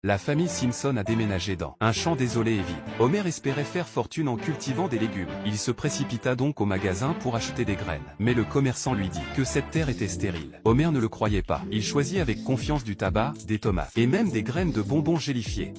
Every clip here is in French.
La famille Simpson a déménagé dans un champ désolé et vide. Homer espérait faire fortune en cultivant des légumes. Il se précipita donc au magasin pour acheter des graines. Mais le commerçant lui dit que cette terre était stérile. Homer ne le croyait pas. Il choisit avec confiance du tabac, des tomates et même des graines de bonbons gélifiés.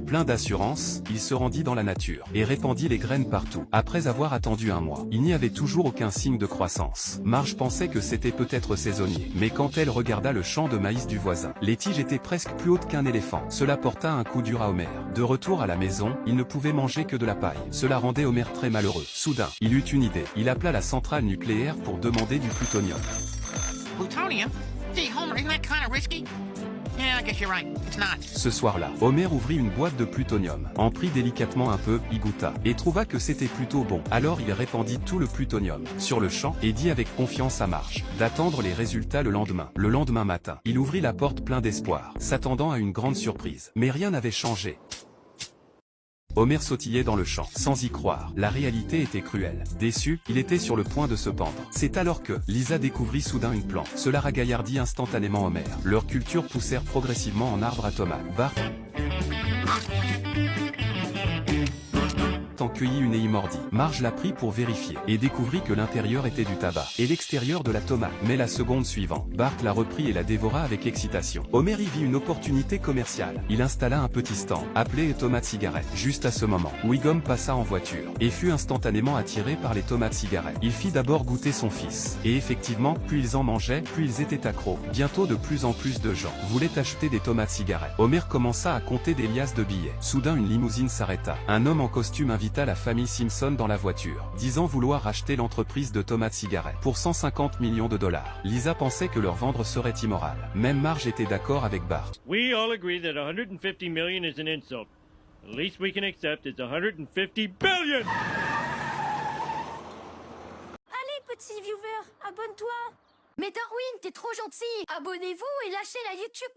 Plein d'assurance, il se rendit dans la nature et répandit les graines partout. Après avoir attendu un mois, il n'y avait toujours aucun signe de croissance. Marge pensait que c'était peut-être saisonnier, mais quand elle regarda le champ de maïs du voisin, les tiges étaient presque plus hautes qu'un éléphant. Cela porta un coup dur à Homer. De retour à la maison, il ne pouvait manger que de la paille. Cela rendait Homer très malheureux. Soudain, il eut une idée. Il appela la centrale nucléaire pour demander du plutonium. Plutonium? Gee, Homer, isn't that kind of risky? Yeah, I guess you're right. It's not. Ce soir-là, Homer ouvrit une boîte de plutonium, en prit délicatement un peu, y goûta, et trouva que c'était plutôt bon. Alors il répandit tout le plutonium sur le champ et dit avec confiance à Marge d'attendre les résultats le lendemain. Le lendemain matin, il ouvrit la porte plein d'espoir, s'attendant à une grande surprise. Mais rien n'avait changé. Homer sautillait dans le champ, sans y croire. La réalité était cruelle. Déçu, il était sur le point de se pendre. C'est alors que Lisa découvrit soudain une plante. Cela ragaillardit instantanément Homer. Leurs cultures poussèrent progressivement en arbre à tomates. Bart en cueillit une et y mordit. Marge la prit pour vérifier, et découvrit que l'intérieur était du tabac, et l'extérieur de la tomate. Mais la seconde suivante, Bart la reprit et la dévora avec excitation. Homer y vit une opportunité commerciale. Il installa un petit stand, appelé Tomate Cigarette. Juste à ce moment, Wiggum passa en voiture, et fut instantanément attiré par les tomates cigarettes. Il fit d'abord goûter son fils, et effectivement, plus ils en mangeaient, plus ils étaient accros. Bientôt de plus en plus de gens voulaient acheter des tomates cigarettes. Homer commença à compter des liasses de billets. Soudain une limousine s'arrêta. Un homme en costume invita la famille Simpson dans la voiture, disant vouloir racheter l'entreprise de tomates cigarettes pour 150 millions de dollars. Lisa pensait que leur vendre serait immoral. Même Marge était d'accord avec Bart. We all agree that 150 million is an insult. The least we can accept is 150 billion! Allez, petit viewer, abonne-toi. Mais Darwin, t'es trop gentil. Abonnez-vous et lâchez la YouTube.